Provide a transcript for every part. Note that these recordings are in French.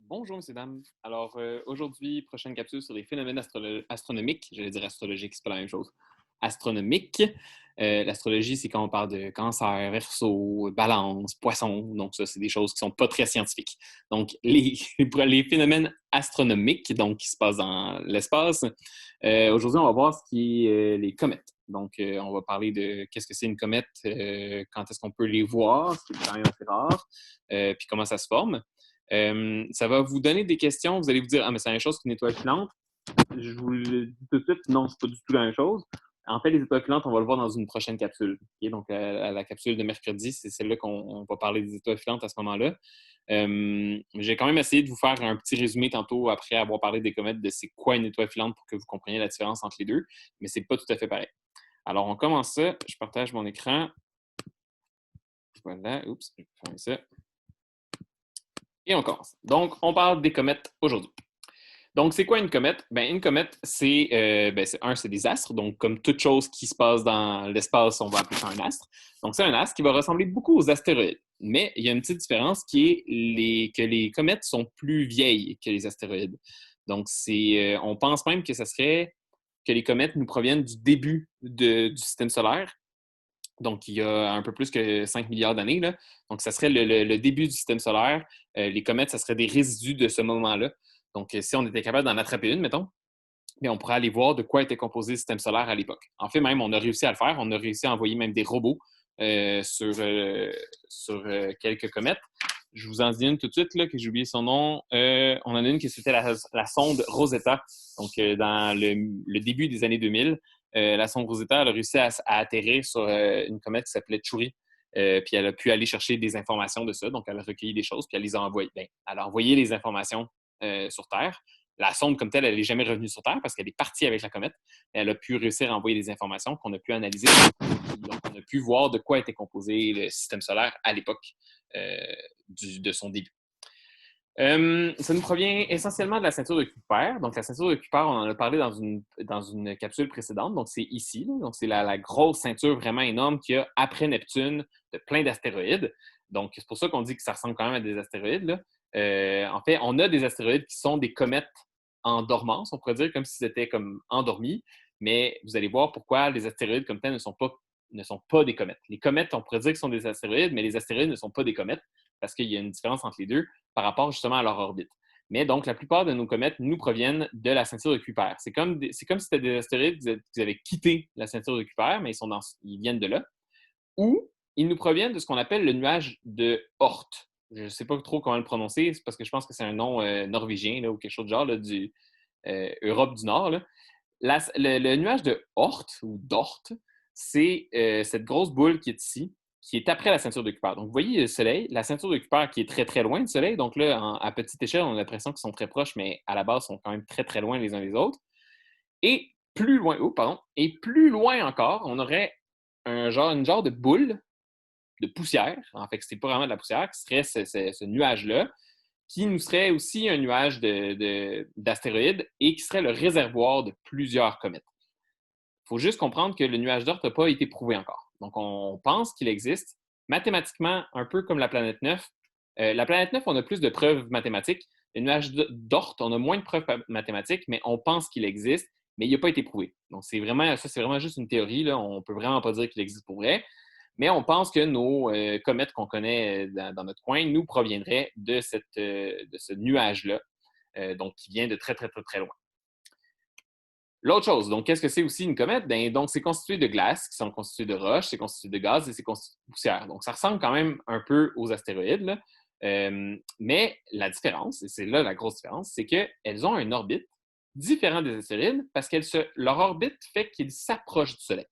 Bonjour, messieurs, dames. Alors, aujourd'hui, prochaine capsule sur les phénomènes astronomiques. J'allais dire astrologiques, c'est pas la même chose. Astronomiques. L'astrologie, c'est quand on parle de cancer, verso, balance, poisson. Donc, ça, c'est des choses qui sont pas très scientifiques. Donc, les phénomènes astronomiques, donc, qui se passent dans l'espace. Aujourd'hui, on va voir ce qui est les comètes. Donc, on va parler de qu'est-ce que c'est une comète, quand est-ce qu'on peut les voir, ce qui est quand même assez rare, puis comment ça se forme. Ça va vous donner des questions. Vous allez vous dire, ah, mais c'est la même chose qu'une étoile filante. Je vous le dis tout de suite, non, c'est pas du tout la même chose. En fait, les étoiles filantes, on va le voir dans une prochaine capsule. Okay? Donc, à la capsule de mercredi, c'est celle-là qu'on va parler des étoiles filantes à ce moment-là. J'ai quand même essayé de vous faire un petit résumé tantôt après avoir parlé des comètes de c'est quoi une étoile filante pour que vous compreniez la différence entre les deux, mais c'est pas tout à fait pareil. Alors, on commence ça. Je partage mon écran. Voilà. Oups, je vais fermer ça. Et on commence. Donc, on parle des comètes aujourd'hui. Donc, c'est quoi une comète? Ben, une comète, c'est des astres. Donc, comme toute chose qui se passe dans l'espace, on va appeler ça un astre. Donc, c'est un astre qui va ressembler beaucoup aux astéroïdes. Mais il y a une petite différence qui est que les comètes sont plus vieilles que les astéroïdes. Donc, on pense même que ça serait que les comètes nous proviennent du début du système solaire. Donc, il y a un peu plus que 5 milliards d'années. Là. Donc, ça serait le début du système solaire. Les comètes, ça serait des résidus de ce moment-là. Donc, si on était capable d'en attraper une, mettons, bien, on pourrait aller voir de quoi était composé le système solaire à l'époque. En fait, même, on a réussi à le faire. On a réussi à envoyer même des robots sur quelques comètes. Je vous en dis une tout de suite, là, que j'ai oublié son nom. On en a une qui c'était la sonde Rosetta. Donc, dans le début des années 2000, la sonde Rosetta elle a réussi à atterrir sur une comète qui s'appelait Chury. Puis elle a pu aller chercher des informations de ça. Donc, elle a recueilli des choses, puis elle les a envoyées. Bien, elle a envoyé les informations sur Terre. La sonde comme telle, elle n'est jamais revenue sur Terre parce qu'elle est partie avec la comète. Elle a pu réussir à envoyer des informations qu'on a pu analyser. Donc, on a pu voir de quoi était composé le système solaire à l'époque euh, de son début. Ça nous provient essentiellement de la ceinture de Kuiper. Donc, la ceinture de Kuiper, on en a parlé dans une capsule précédente. Donc, c'est ici. Là. Donc, c'est la grosse ceinture vraiment énorme qu'il y a après Neptune de plein d'astéroïdes. Donc, c'est pour ça qu'on dit que ça ressemble quand même à des astéroïdes. Là. En fait, on a des astéroïdes qui sont des comètes en dormance, on pourrait dire, comme si c'était comme endormis. Mais vous allez voir pourquoi les astéroïdes comme tels ne sont pas des comètes. Les comètes, on pourrait dire qu'ils sont des astéroïdes, mais les astéroïdes ne sont pas des comètes parce qu'il y a une différence entre les deux par rapport justement à leur orbite. Mais donc, la plupart de nos comètes nous proviennent de la ceinture de Kuiper. C'est comme si c'était des astéroïdes que vous avez quitté la ceinture de Kuiper, mais ils viennent de là. Ou ils nous proviennent de ce qu'on appelle le nuage de Oort. Je ne sais pas trop comment le prononcer, c'est parce que je pense que c'est un nom norvégien là, ou quelque chose de genre là, du Europe du Nord. Là. Le nuage de Oort ou d'Oort, c'est cette grosse boule qui est ici, qui est après la ceinture de Kuiper. Donc, vous voyez le Soleil, la ceinture de Kuiper qui est très, très loin du Soleil. Donc là, à petite échelle, on a l'impression qu'ils sont très proches, mais à la base, ils sont quand même très, très loin les uns des autres. Et plus loin, et plus loin encore, on aurait une genre de boule de poussière. En fait, c'est pas vraiment de la poussière, qui serait ce nuage-là, qui nous serait aussi un nuage d'astéroïdes et qui serait le réservoir de plusieurs comètes. Il faut juste comprendre que le nuage d'Oort n'a pas été prouvé encore. Donc, on pense qu'il existe mathématiquement, un peu comme la planète 9. La planète 9, on a plus de preuves mathématiques. Le nuage d'Oort, on a moins de preuves mathématiques, mais on pense qu'il existe, mais il n'a pas été prouvé. Donc, c'est vraiment juste une théorie. Là. On ne peut vraiment pas dire qu'il existe pour vrai. Mais on pense que nos comètes qu'on connaît dans notre coin nous proviendraient de ce nuage-là, donc qui vient de très, très, très, très loin. L'autre chose, donc, qu'est-ce que c'est aussi une comète? Ben, donc, c'est constitué de glace, qui sont constituées de roches, c'est constitué de gaz et c'est constitué de poussière. Donc, ça ressemble quand même un peu aux astéroïdes, là. Mais la différence, et c'est là la grosse différence, c'est qu'elles ont une orbite différente des astéroïdes parce que leur orbite fait qu'ils s'approchent du Soleil.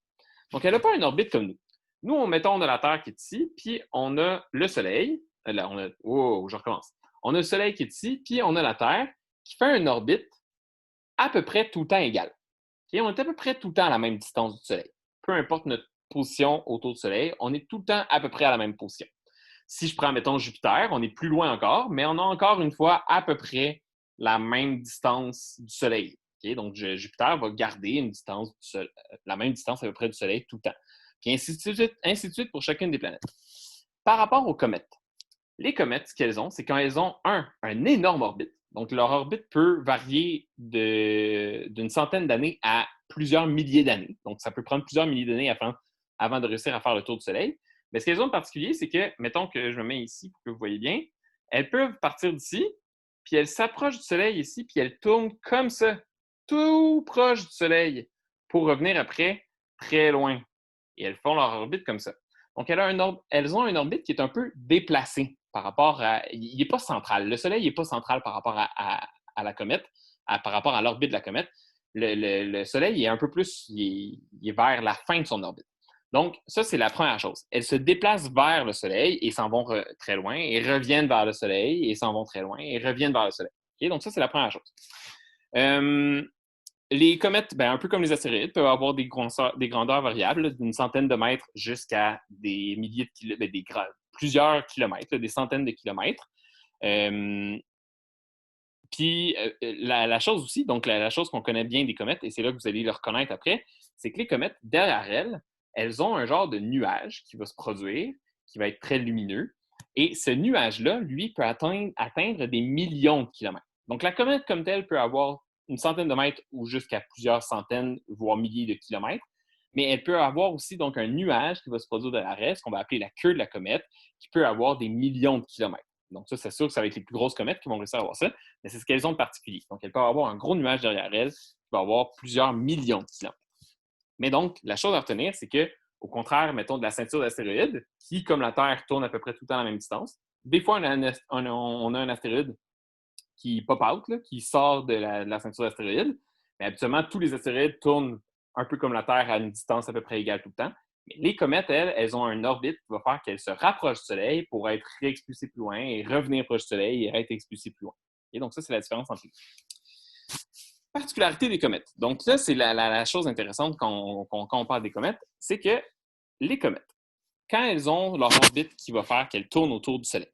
Donc, elle n'a pas une orbite comme nous. Nous, on a la Terre qui est ici, puis on a le Soleil. Là, je recommence. On a le Soleil qui est ici, puis on a la Terre qui fait une orbite à peu près tout le temps égale. Okay? On est à peu près tout le temps à la même distance du Soleil. Peu importe notre position autour du Soleil, on est tout le temps à peu près à la même position. Si je prends, mettons, Jupiter, on est plus loin encore, mais on a encore une fois à peu près la même distance du Soleil. Okay? Donc, Jupiter va garder une distance la même distance à peu près du Soleil tout le temps. Puis ainsi de suite pour chacune des planètes. Par rapport aux comètes, Les comètes, ce qu'elles ont, c'est quand elles ont un énorme orbite. Donc, leur orbite peut varier d'une centaine d'années à plusieurs milliers d'années. Donc, ça peut prendre plusieurs milliers d'années avant de réussir à faire le tour du Soleil. Mais ce qu'elles ont de particulier, c'est que, mettons que je me mets ici pour que vous voyez bien, elles peuvent partir d'ici, puis elles s'approchent du Soleil ici, puis elles tournent comme ça, tout proche du Soleil, pour revenir après très loin. Et elles font leur orbite comme ça. Donc, elles ont une orbite qui est un peu déplacée par rapport à... Il n'est pas central. Le Soleil n'est pas central par rapport à la comète, par rapport à l'orbite de la comète. Le Soleil est un peu plus... Il est vers la fin de son orbite. Donc, ça, c'est la première chose. Elles se déplacent vers le Soleil et s'en vont très loin, et reviennent vers le Soleil et s'en vont très loin, et reviennent vers le Soleil. Okay? Donc, ça, c'est la première chose. Les comètes, un peu comme les astéroïdes, peuvent avoir des grandeurs variables, d'une centaine de mètres jusqu'à des milliers de kilomètres, plusieurs kilomètres, des centaines de kilomètres. Puis la chose aussi, donc la chose qu'on connaît bien des comètes, et c'est là que vous allez le reconnaître après, c'est que les comètes, derrière elles ont un genre de nuage qui va se produire, qui va être très lumineux. Et ce nuage-là, lui, peut atteindre des millions de kilomètres. Donc la comète comme telle peut avoir une centaine de mètres ou jusqu'à plusieurs centaines, voire milliers de kilomètres. Mais elle peut avoir aussi donc un nuage qui va se produire derrière elle, ce qu'on va appeler la queue de la comète, qui peut avoir des millions de kilomètres. Donc ça, c'est sûr que ça va être les plus grosses comètes qui vont réussir à avoir ça, mais c'est ce qu'elles ont de particulier. Donc elles peuvent avoir un gros nuage derrière elles qui va avoir plusieurs millions de kilomètres. Mais donc, la chose à retenir, c'est que, au contraire, mettons, de la ceinture d'astéroïdes, qui, comme la Terre, tourne à peu près tout le temps à la même distance, des fois, on a un astéroïde qui pop out, là, qui sort de la ceinture d'astéroïdes. Mais habituellement, tous les astéroïdes tournent un peu comme la Terre à une distance à peu près égale tout le temps. Mais les comètes, elles ont un orbite qui va faire qu'elles se rapprochent du Soleil pour être réexpulsées plus loin et revenir proche du Soleil et être expulsées plus loin. Et donc, ça, c'est la différence entre les deux. Particularité des comètes. Donc, là, c'est la chose intéressante quand on parle des comètes, c'est que les comètes, quand elles ont leur orbite qui va faire qu'elles tournent autour du Soleil,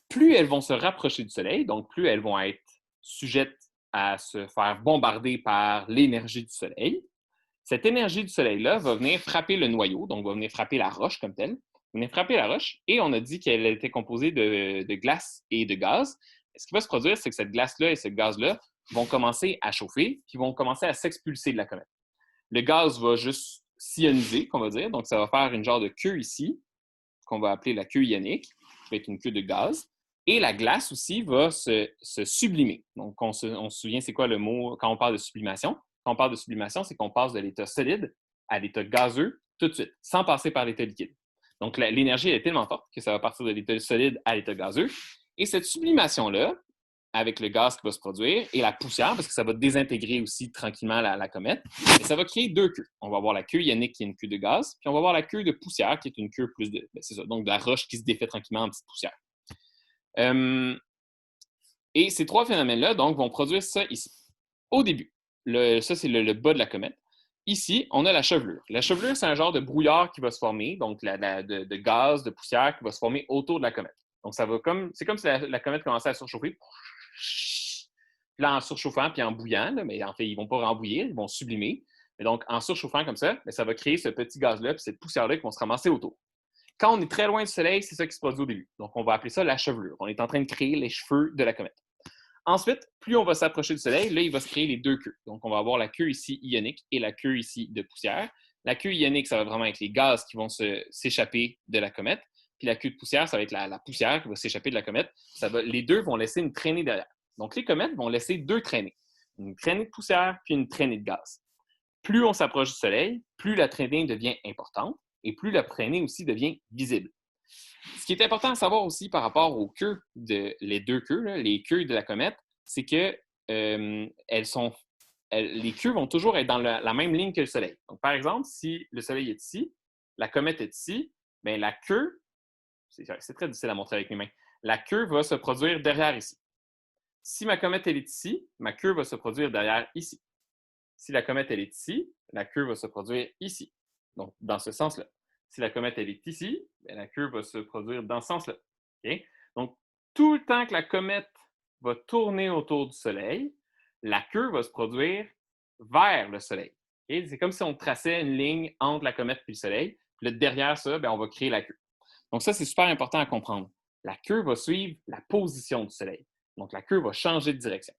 plus elles vont se rapprocher du Soleil, donc plus elles vont être sujettes à se faire bombarder par l'énergie du Soleil. Cette énergie du Soleil-là va venir frapper le noyau, donc va venir frapper la roche comme telle, va venir frapper la roche, et on a dit qu'elle était composée de glace et de gaz. Et ce qui va se produire, c'est que cette glace-là et ce gaz-là vont commencer à chauffer, puis vont commencer à s'expulser de la comète. Le gaz va juste s'ioniser, qu'on va dire, donc ça va faire une genre de queue ici, qu'on va appeler la queue ionique, qui va être une queue de gaz. Et la glace aussi va se sublimer. Donc, on se souvient, c'est quoi le mot quand on parle de sublimation? Quand on parle de sublimation, c'est qu'on passe de l'état solide à l'état gazeux tout de suite, sans passer par l'état liquide. Donc, l'énergie est tellement forte que ça va partir de l'état solide à l'état gazeux. Et cette sublimation-là, avec le gaz qui va se produire et la poussière, parce que ça va désintégrer aussi tranquillement la comète, et ça va créer deux queues. On va avoir la queue ionique qui est une queue de gaz, puis on va avoir la queue de poussière qui est une queue plus de... c'est ça, donc de la roche qui se défait tranquillement en petite poussière. Et ces trois phénomènes-là, donc, vont produire ça ici. Au début, ça, c'est le bas de la comète. Ici, on a la chevelure. La chevelure, c'est un genre de brouillard qui va se former, donc de gaz, de poussière qui va se former autour de la comète. Donc, c'est comme si la comète commençait à surchauffer. Puis là, en surchauffant puis en bouillant, là, mais en fait, ils ne vont pas rembouillir, ils vont sublimer. Mais donc, en surchauffant comme ça, ça va créer ce petit gaz-là puis cette poussière-là qui vont se ramasser autour. Quand on est très loin du Soleil, c'est ça qui se produit au début. Donc, on va appeler ça la chevelure. On est en train de créer les cheveux de la comète. Ensuite, plus on va s'approcher du Soleil, là, il va se créer les deux queues. Donc, on va avoir la queue ici ionique et la queue ici de poussière. La queue ionique, ça va vraiment être les gaz qui vont s'échapper de la comète. Puis la queue de poussière, ça va être la poussière qui va s'échapper de la comète. Les deux vont laisser une traînée derrière. Donc, les comètes vont laisser deux traînées. Une traînée de poussière puis une traînée de gaz. Plus on s'approche du Soleil, plus la traînée devient importante et plus la traînée aussi devient visible. Ce qui est important à savoir aussi par rapport aux queues, les deux queues, là, les queues de la comète, c'est que les queues vont toujours être dans la même ligne que le Soleil. Donc, par exemple, si le Soleil est ici, la comète est ici, bien, la queue, c'est très difficile à montrer avec mes mains, la queue va se produire derrière ici. Si ma comète elle est ici, ma queue va se produire derrière ici. Si la comète elle est ici, la queue va se produire ici. Donc, dans ce sens-là. Si la comète elle est ici, bien, la queue va se produire dans ce sens-là. Okay? Donc, tout le temps que la comète va tourner autour du Soleil, la queue va se produire vers le Soleil. Okay? C'est comme si on traçait une ligne entre la comète et le Soleil. Puis là, derrière ça, bien, on va créer la queue. Donc, ça, c'est super important à comprendre. la queue va suivre la position du Soleil. Donc, la queue va changer de direction.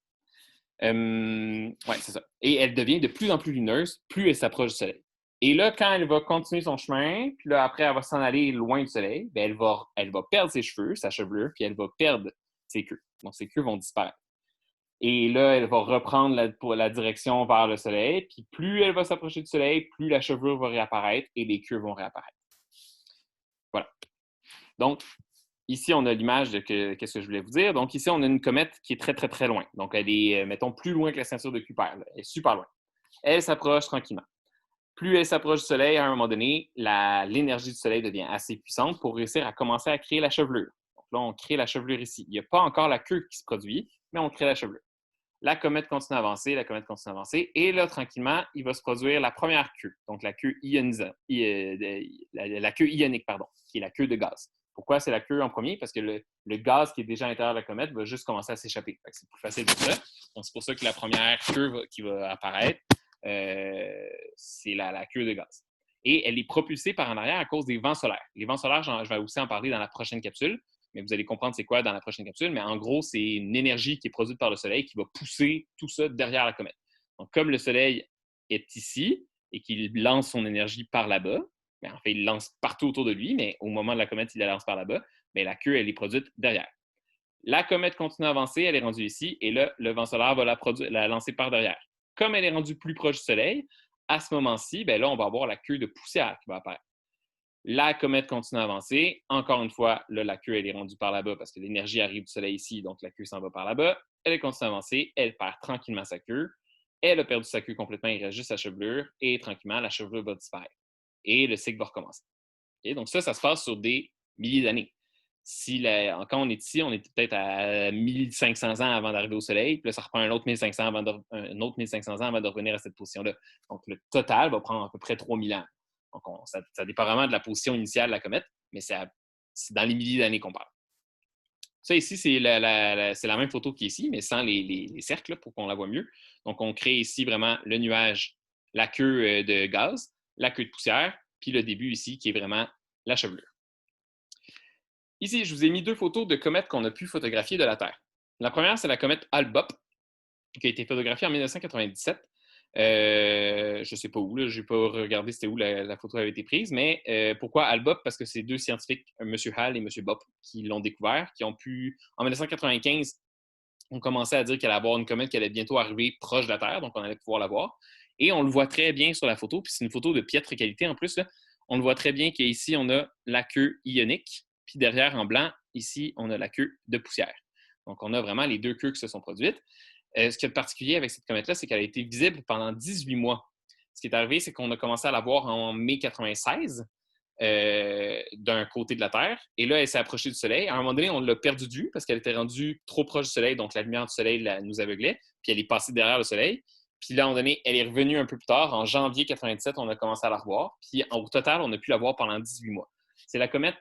Ouais, c'est ça. Et elle devient de plus en plus lumineuse, plus elle s'approche du Soleil. Et là, quand elle va continuer son chemin, puis là, après, elle va s'en aller loin du Soleil, bien, elle va perdre ses cheveux, sa chevelure, puis elle va perdre ses queues. Donc, ses queues vont disparaître. Et là, elle va reprendre la direction vers le Soleil, puis plus elle va s'approcher du Soleil, plus la chevelure va réapparaître et les queues vont réapparaître. Voilà. Donc, ici, on a l'image de qu'est-ce que je voulais vous dire. Donc, ici, on a une comète qui est très, très, très loin. Donc, elle est, mettons, plus loin que la ceinture de Kuiper. Là. Elle est super loin. Elle s'approche tranquillement. Plus elle s'approche du Soleil, à un moment donné, l'énergie du Soleil devient assez puissante pour réussir à commencer à créer la chevelure. Donc là, on crée la chevelure ici. Il n'y a pas encore la queue qui se produit, mais on crée la chevelure. La comète continue à avancer, la comète continue à avancer, et là, tranquillement, il va se produire la première queue, donc la queue la queue ionique, pardon, qui est la queue de gaz. Pourquoi c'est la queue en premier? Parce que le gaz qui est déjà à l'intérieur de la comète va juste commencer à s'échapper. C'est plus facile pour ça. Donc, c'est pour ça que la première queue qui va apparaître, c'est la queue de gaz. Et elle est propulsée par en arrière à cause des vents solaires. Les vents solaires, je vais aussi en parler dans la prochaine capsule, mais vous allez comprendre c'est quoi dans la prochaine capsule. Mais en gros, c'est une énergie qui est produite par le Soleil qui va pousser tout ça derrière la comète. Donc, comme le Soleil est ici et qu'il lance son énergie par là-bas, bien, en fait, il lance partout autour de lui, mais au moment de la comète, il la lance par là-bas, bien, la queue, elle est produite derrière. La comète continue à avancer, elle est rendue ici, et là, le vent solaire va la lancer par derrière. Comme elle est rendue plus proche du Soleil, à ce moment-ci, bien là, on va avoir la queue de poussière qui va apparaître. La comète continue à avancer. Encore une fois, là, la queue, elle est rendue par là-bas parce que l'énergie arrive du Soleil ici, donc la queue s'en va par là-bas. Elle continue à avancer, elle perd tranquillement sa queue. Elle a perdu sa queue complètement, il reste juste sa chevelure, et tranquillement, la chevelure va disparaître. Et le cycle va recommencer. Okay? Donc ça se passe sur des milliers d'années. Quand on est ici, on est peut-être à 1500 ans avant d'arriver au Soleil, puis là, ça reprend un autre 1500 ans avant de revenir à cette position-là. Donc, le total va prendre à peu près 3000 ans. Donc, ça dépend vraiment de la position initiale de la comète, mais c'est dans les milliers d'années qu'on parle. Ça, ici, c'est la même photo qui est ici, mais sans les cercles là, pour qu'on la voit mieux. Donc, on crée ici vraiment le nuage, la queue de gaz, la queue de poussière, puis le début ici qui est vraiment la chevelure. Ici, je vous ai mis deux photos de comètes qu'on a pu photographier de la Terre. La première, c'est la comète Hale-Bopp, qui a été photographiée en 1997. Je ne sais pas où, je n'ai pas regardé c'était où la photo avait été prise, mais pourquoi Hale-Bopp? Parce que c'est deux scientifiques, M. Hale et M. Bopp, qui l'ont découvert, qui ont pu, en 1995, on commençait à dire qu'il allait y avoir une comète qui allait bientôt arriver proche de la Terre, donc on allait pouvoir la voir. Et on le voit très bien sur la photo, puis c'est une photo de piètre qualité en plus. Là. On le voit très bien qu'ici, on a la queue ionique, puis derrière, en blanc, ici, on a la queue de poussière. Donc, on a vraiment les deux queues qui se sont produites. Ce qui est particulier avec cette comète-là, c'est qu'elle a été visible pendant 18 mois. Ce qui est arrivé, c'est qu'on a commencé à la voir en mai 96 d'un côté de la Terre. Et là, elle s'est approchée du Soleil. À un moment donné, on l'a perdue de vue parce qu'elle était rendue trop proche du Soleil, donc la lumière du Soleil nous aveuglait, puis elle est passée derrière le Soleil. Puis là, à un moment donné, elle est revenue un peu plus tard. En janvier 97, on a commencé à la revoir. Puis au total, on a pu la voir pendant 18 mois. C'est la comète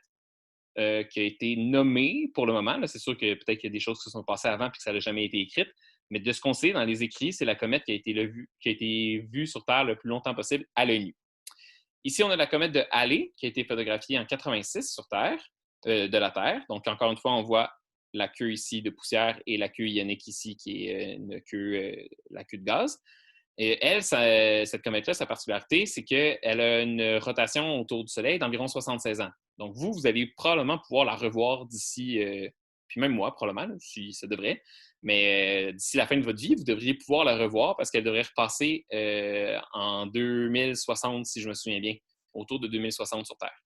qui a été nommée pour le moment. Là, c'est sûr que peut-être qu'il y a des choses qui se sont passées avant et que ça n'a jamais été écrite. Mais de ce qu'on sait dans les écrits, c'est la comète qui a été vue sur Terre le plus longtemps possible à l'œil nu. Ici, on a la comète de Halley qui a été photographiée en 86 sur Terre, de la Terre. Donc, encore une fois, on voit la queue ici de poussière et la queue ionique ici qui est la queue de gaz. Et elle, cette comète-là, sa particularité, c'est qu'elle a une rotation autour du Soleil d'environ 76 ans. Donc, vous allez probablement pouvoir la revoir d'ici, puis même moi, probablement, si ça devrait, mais d'ici la fin de votre vie, vous devriez pouvoir la revoir parce qu'elle devrait repasser en 2060, si je me souviens bien, autour de 2060 sur Terre.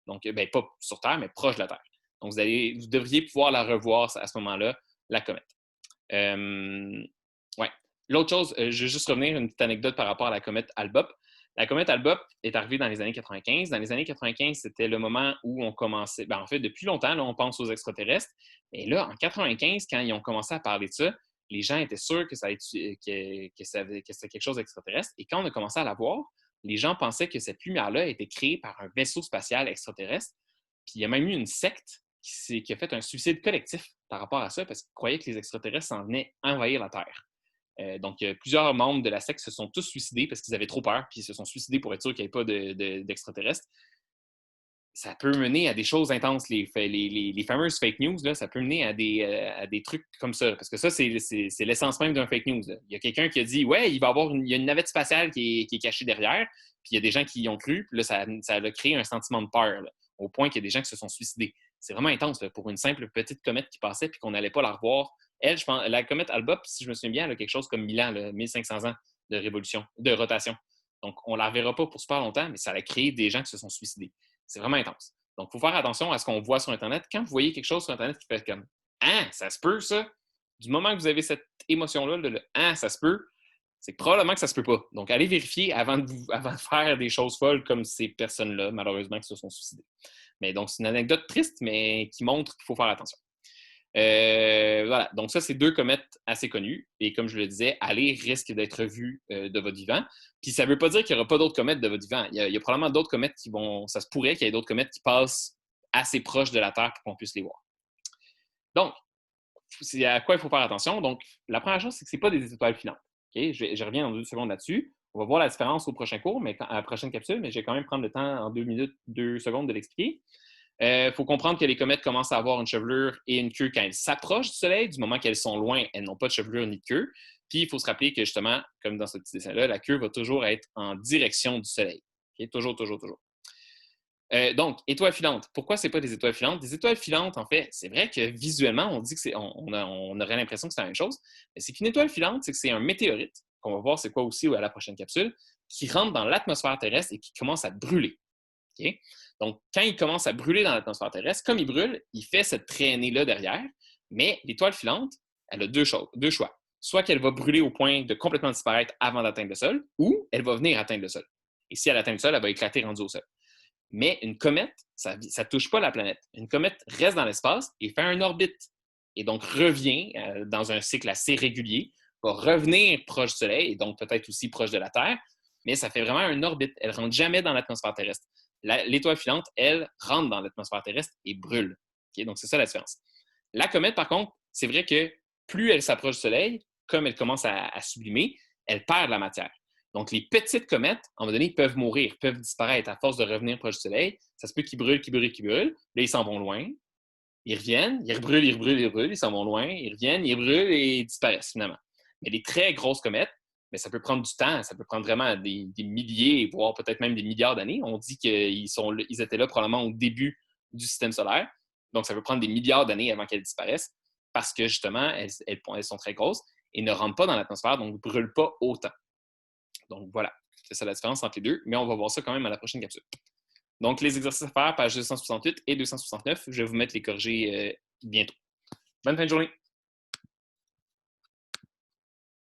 Donc, ben, pas sur Terre, mais proche de la Terre. Donc, vous devriez pouvoir la revoir à ce moment-là, la comète. Ouais. L'autre chose, je vais juste revenir une petite anecdote par rapport à la comète Hale-Bopp. La comète Hale-Bopp est arrivée dans les années 95. Dans les années 95, c'était le moment où on commençait, en fait, depuis longtemps, là, on pense aux extraterrestres. Et là, en 95, quand ils ont commencé à parler de ça, les gens étaient sûrs que c'était quelque chose d'extraterrestre. Et quand on a commencé à la voir, les gens pensaient que cette lumière-là était créée par un vaisseau spatial extraterrestre. Puis il y a même eu une secte qui a fait un suicide collectif par rapport à ça parce qu'ils croyaient que les extraterrestres s'en venaient envahir la Terre. Donc, plusieurs membres de la secte se sont tous suicidés parce qu'ils avaient trop peur, puis ils se sont suicidés pour être sûrs qu'il n'y ait pas d'extraterrestres. ça peut mener à des choses intenses. Les fameuses fake news, là, ça peut mener à des trucs comme ça. Parce que ça, c'est l'essence même d'un fake news. Là. Il y a quelqu'un qui a dit « Ouais, il y a une navette spatiale qui est cachée derrière. » Puis il y a des gens qui y ont cru. Puis là, ça a créé un sentiment de peur, là, au point qu'il y a des gens qui se sont suicidés. C'est vraiment intense là, pour une simple petite comète qui passait puis qu'on n'allait pas la revoir. Elle, je pense, la comète Alba, si je me souviens bien, elle a quelque chose comme 1000 ans, là, 1500 ans de rotation. Donc, on ne la reverra pas pour super longtemps, mais ça a créé des gens qui se sont suicidés. C'est vraiment intense. Donc, il faut faire attention à ce qu'on voit sur Internet. Quand vous voyez quelque chose sur Internet qui fait comme « Ah, ça se peut, ça! » Du moment que vous avez cette émotion-là, le « Ah, ça se peut », c'est probablement que ça se peut pas. Donc, allez vérifier avant de faire des choses folles comme ces personnes-là, malheureusement, qui se sont suicidées. Mais donc, c'est une anecdote triste, mais qui montre qu'il faut faire attention. Voilà, donc ça, c'est 2 comètes assez connues. Et comme je le disais, aller risque d'être vu de votre vivant. Puis ça ne veut pas dire qu'il n'y aura pas d'autres comètes de votre vivant. Il y a probablement d'autres comètes qui vont... Ça se pourrait qu'il y ait d'autres comètes qui passent assez proches de la Terre pour qu'on puisse les voir. Donc, c'est à quoi il faut faire attention. Donc, la première chose, c'est que ce n'est pas des étoiles filantes. Okay? Je reviens dans 2 secondes là-dessus. On va voir la différence au prochain cours, à la prochaine capsule, mais je vais quand même prendre le temps en 2 minutes, 2 secondes de l'expliquer. Il faut comprendre que les comètes commencent à avoir une chevelure et une queue quand elles s'approchent du Soleil. Du moment qu'elles sont loin, elles n'ont pas de chevelure ni de queue. Puis, il faut se rappeler que, justement, comme dans ce petit dessin-là, la queue va toujours être en direction du Soleil. Okay? Toujours, toujours, toujours. Donc, étoiles filantes. Pourquoi ce n'est pas des étoiles filantes? Des étoiles filantes, en fait, c'est vrai que visuellement, on dit que on aurait l'impression que c'est la même chose. Mais c'est qu'une étoile filante, c'est que c'est un météorite, qu'on va voir c'est quoi aussi à la prochaine capsule, qui rentre dans l'atmosphère terrestre et qui commence à brûler. Okay? Donc, quand il commence à brûler dans l'atmosphère terrestre, comme il brûle, il fait cette traînée-là derrière, mais l'étoile filante, elle a deux choix. Soit qu'elle va brûler au point de complètement disparaître avant d'atteindre le sol, ou elle va venir atteindre le sol. Et si elle atteint le sol, elle va éclater rendue au sol. Mais une comète, ça ne touche pas la planète. Une comète reste dans l'espace et fait une orbite. Et donc revient dans un cycle assez régulier, va revenir proche du Soleil, et donc peut-être aussi proche de la Terre, mais ça fait vraiment une orbite. Elle ne rentre jamais dans l'atmosphère terrestre. L'étoile filante, elle, rentre dans l'atmosphère terrestre et brûle. Okay? Donc, c'est ça la différence. La comète, par contre, c'est vrai que plus elle s'approche du Soleil, comme elle commence à sublimer, elle perd de la matière. Donc, les petites comètes, à un moment donné, peuvent mourir, peuvent disparaître à force de revenir proche du Soleil. Ça se peut qu'ils brûlent, qu'ils brûlent, qu'ils brûlent. Là, ils s'en vont loin. Ils reviennent, ils rebrûlent, ils rebrûlent, ils rebrûlent. Ils s'en vont loin, ils reviennent, ils brûlent et ils disparaissent finalement. Mais les très grosses comètes, mais ça peut prendre du temps, ça peut prendre vraiment des milliers, voire peut-être même des milliards d'années. On dit qu'ils étaient là probablement au début du système solaire. Donc, ça peut prendre des milliards d'années avant qu'elles disparaissent parce que, justement, elles sont très grosses et ne rentrent pas dans l'atmosphère, donc ne brûlent pas autant. Donc, voilà. C'est ça la différence entre les deux, mais on va voir ça quand même à la prochaine capsule. Donc, les exercices à faire, pages 268 et 269, je vais vous mettre les corrigés bientôt. Bonne fin de journée!